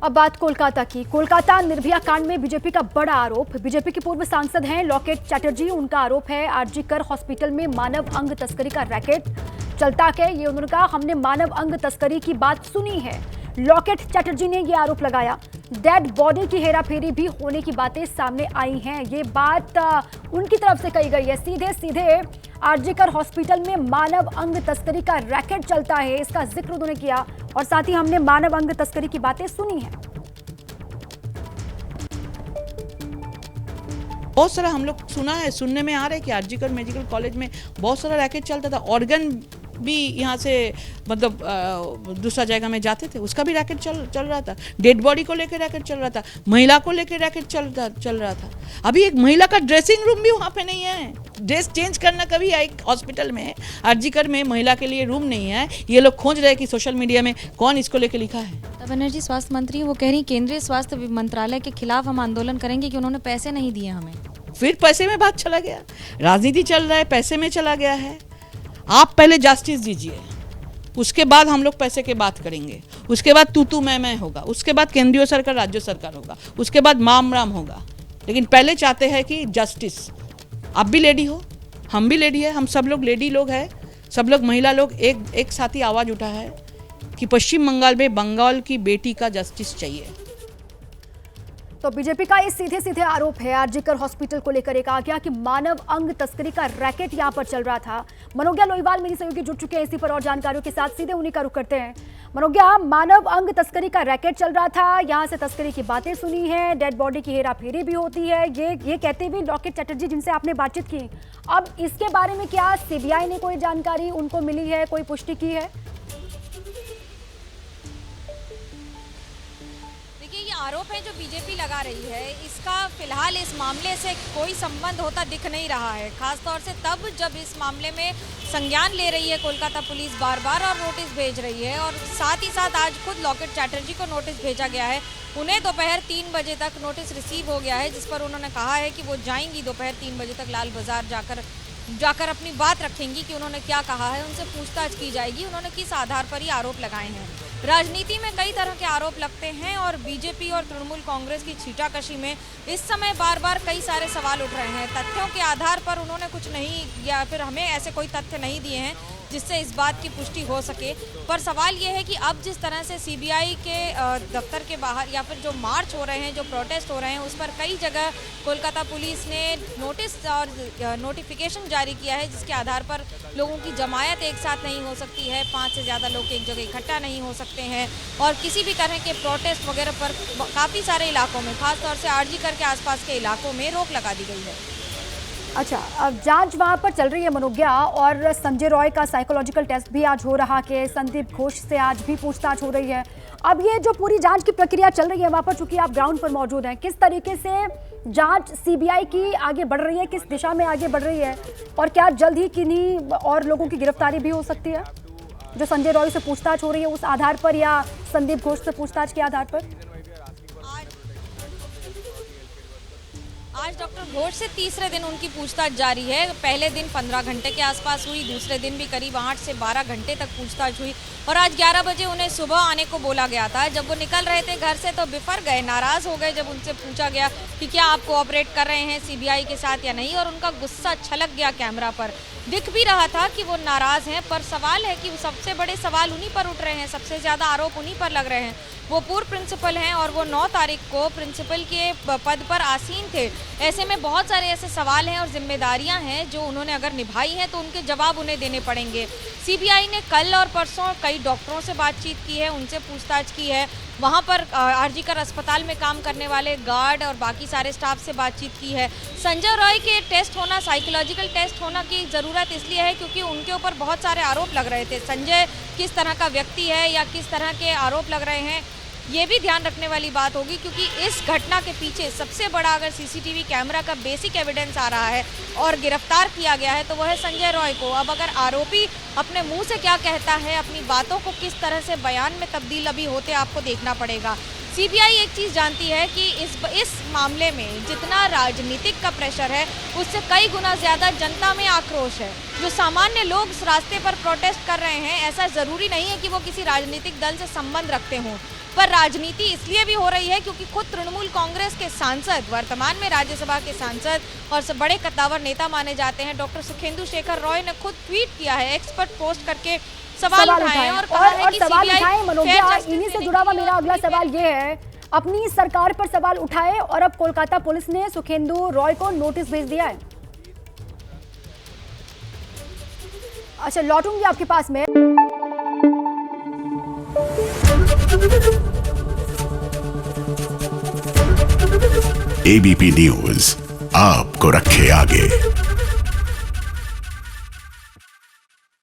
अब बात कोलकाता की। कोलकाता निर्भया कांड में बीजेपी का बड़ा आरोप। बीजेपी के पूर्व सांसद हैं लॉकेट चैटर्जी। उनका आरोप है आरजीकर हॉस्पिटल में मानव अंग तस्करी का रैकेट चलता है। ये उन्होंने कहा, हमने मानव अंग तस्करी की बात सुनी है। लॉकेट चैटर्जी ने ये आरोप लगाया। डेड बॉडी की हेराफेरी भी होने की बातें सामने आई हैं। ये बात उनकी तरफ से कही गई है। सीधे सीधे आरजीकर हॉस्पिटल में मानव अंग तस्करी का रैकेट चलता है, इसका जिक्र उन्होंने किया। और साथ ही हमने मानव अंग तस्करी की बातें सुनी हैं। बहुत सारा हम लोग सुना है, सुनने में आ रहा है कि आरजीकर मेडिकल कॉलेज में बहुत सारा रैकेट चलता था। ऑर्गन भी यहाँ से मतलब दूसरा जगह में जाते थे, उसका भी रैकेट चल रहा था। डेड बॉडी को लेकर रैकेट चल रहा था, महिला को लेकर रैकेट चल रहा था। अभी एक महिला का ड्रेसिंग रूम भी वहाँ पे नहीं है। ड्रेस चेंज करना कभी एक हॉस्पिटल में, आरजीकर में महिला के लिए रूम नहीं है। ये लोग खोज रहे हैं कि सोशल मीडिया में कौन इसको लेकर लिखा है। ममता बनर्जी स्वास्थ्य मंत्री, वो कह रही केंद्रीय स्वास्थ्य मंत्रालय के खिलाफ हम आंदोलन करेंगे कि उन्होंने पैसे नहीं दिए हमें। फिर पैसे में बात चला गया, राजनीति चल रहा है, पैसे में चला गया है। आप पहले जस्टिस दीजिए, उसके बाद हम लोग पैसे की बात करेंगे। उसके बाद तू मैं होगा, उसके बाद केंद्रीय सरकार राज्य सरकार होगा, उसके बाद माम राम होगा। लेकिन पहले चाहते हैं कि जस्टिस। आप भी लेडी हो, हम भी लेडी है, हम सब लोग लेडी लोग हैं, सब लोग महिला लोग एक साथ ही आवाज़ उठा है कि पश्चिम बंगाल में बंगाल की बेटी का जस्टिस चाहिए। तो बीजेपी का ये सीधे सीधे आरोप है आरजीकर हॉस्पिटल को लेकर। कहा गया कि मानव अंग तस्करी का रैकेट यहां पर चल रहा था। मनोज्ञा लोईवाल मेरी सहयोगी जुड़ चुके हैं इसी पर और जानकारियों के साथ। सीधे उन्हीं का रुख करते हैं। मनोज्ञा, मानव अंग तस्करी का रैकेट चल रहा था, यहां से तस्करी की बातें सुनी है, डेड बॉडी की हेराफेरी भी होती है, ये कहते हुए लॉकेट चैटर्जी जिनसे आपने बातचीत की, अब इसके बारे में क्या सीबीआई ने कोई जानकारी उनको मिली है, कोई पुष्टि की है? आरोप है जो बीजेपी लगा रही है, इसका फिलहाल इस मामले से कोई संबंध होता दिख नहीं रहा है। खासतौर से तब जब इस मामले में संज्ञान ले रही है कोलकाता पुलिस बार बार और नोटिस भेज रही है। और साथ ही साथ आज खुद लॉकेट चैटर्जी को नोटिस भेजा गया है। उन्हें दोपहर 3 बजे तक नोटिस रिसीव हो गया है, जिस पर उन्होंने कहा है कि वो जाएंगी दोपहर 3 बजे तक लाल बाजार जाकर अपनी बात रखेंगी कि उन्होंने क्या कहा है, उनसे पूछताछ की जाएगी, उन्होंने किस आधार पर ये आरोप लगाए हैं। राजनीति में कई तरह के आरोप लगते हैं और बीजेपी और तृणमूल कांग्रेस की छींटाकशी में इस समय बार बार कई सारे सवाल उठ रहे हैं। तथ्यों के आधार पर उन्होंने कुछ नहीं, या फिर हमें ऐसे कोई तथ्य नहीं दिए हैं जिससे इस बात की पुष्टि हो सके। पर सवाल ये है कि अब जिस तरह से सीबीआई के दफ्तर के बाहर या फिर जो मार्च हो रहे हैं, जो प्रोटेस्ट हो रहे हैं, उस पर कई जगह कोलकाता पुलिस ने नोटिस और नोटिफिकेशन जारी किया है, जिसके आधार पर लोगों की जमायत एक साथ नहीं हो सकती है, 5 से ज़्यादा लोग एक जगह इकट्ठा नहीं हो सकते हैं। और किसी भी तरह के प्रोटेस्ट वगैरह पर काफ़ी सारे इलाकों में, खासतौर से आरजीकर के आसपास के इलाकों में रोक लगा दी गई है। अच्छा, अब जांच वहां पर चल रही है मनोज्ञा, और संजय रॉय का साइकोलॉजिकल टेस्ट भी आज हो रहा है। संदीप घोष से आज भी पूछताछ हो रही है। अब ये जो पूरी जांच की प्रक्रिया चल रही है वहां पर, चूंकि आप ग्राउंड पर मौजूद हैं, किस तरीके से जांच सीबीआई की आगे बढ़ रही है, किस दिशा में आगे बढ़ रही है, और क्या जल्द ही किन्हीं और लोगों की गिरफ्तारी भी हो सकती है जो संजय रॉय से पूछताछ हो रही है उस आधार पर, या संदीप घोष से पूछताछ के आधार पर? आज डॉक्टर घोष से तीसरे दिन उनकी पूछताछ जारी है। पहले दिन 15 घंटे के आसपास हुई, दूसरे दिन भी करीब 8 से 12 घंटे तक पूछताछ हुई। और आज 11 बजे उन्हें सुबह आने को बोला गया था। जब वो निकल रहे थे घर से तो बिफर गए, नाराज़ हो गए जब उनसे पूछा गया कि क्या आप कोऑपरेट कर रहे हैं सीबीआई के साथ या नहीं। और उनका गुस्सा छलक गया, कैमरा पर दिख भी रहा था कि वो नाराज़ हैं। पर सवाल है कि सबसे बड़े सवाल उन्हीं पर उठ रहे हैं, सबसे ज़्यादा आरोप उन्हीं पर लग रहे हैं। वो पूर्व प्रिंसिपल हैं और वो 9 तारीख को प्रिंसिपल के पद पर आसीन थे। ऐसे में बहुत सारे ऐसे सवाल हैं और जिम्मेदारियां हैं जो उन्होंने अगर निभाई हैं तो उनके जवाब उन्हें देने पड़ेंगे। सीबीआई ने कल और परसों कई डॉक्टरों से बातचीत की है, उनसे पूछताछ की है। वहाँ पर आरजीकर अस्पताल में काम करने वाले गार्ड और बाकी सारे स्टाफ से बातचीत की है। संजय रॉय के टेस्ट होना, साइकोलॉजिकल टेस्ट होना की ज़रूरत इसलिए है क्योंकि उनके ऊपर बहुत सारे आरोप लग रहे थे। संजय किस तरह का व्यक्ति है या किस तरह के आरोप लग रहे हैं, ये भी ध्यान रखने वाली बात होगी। क्योंकि इस घटना के पीछे सबसे बड़ा अगर सीसीटीवी कैमरा का बेसिक एविडेंस आ रहा है और गिरफ्तार किया गया है तो वह है संजय रॉय को। अब अगर आरोपी अपने मुंह से क्या कहता है, अपनी बातों को किस तरह से बयान में तब्दील अभी होते आपको देखना पड़ेगा। सीबीआई एक चीज़ जानती है कि इस मामले में जितना राजनीतिक का प्रेशर है उससे कई गुना ज़्यादा जनता में आक्रोश है। जो सामान्य लोग इस रास्ते पर प्रोटेस्ट कर रहे हैं, ऐसा ज़रूरी नहीं है कि वो किसी राजनीतिक दल से संबंध रखते हों, पर राजनीति इसलिए भी हो रही है क्योंकि खुद तृणमूल कांग्रेस के सांसद, वर्तमान में राज्यसभा के सांसद और बड़े कद्दावर नेता माने जाते हैं, डॉक्टर सुखेंदु शेखर रॉय ने खुद ट्वीट किया है, एक्सपर्ट पोस्ट करके सवाल उठाए और कहा है कि सवाल सीबीआई उठाए। मनोज, इन्हीं से जुड़ा हुआ मेरा अगला सवाल ये है, अपनी सरकार पर सवाल उठाए और अब कोलकाता पुलिस ने सुखेंदु रॉय को नोटिस भेज दिया है। अच्छा, लौटूंगी आपके पास में। एबीपी न्यूज आपको रखे आगे।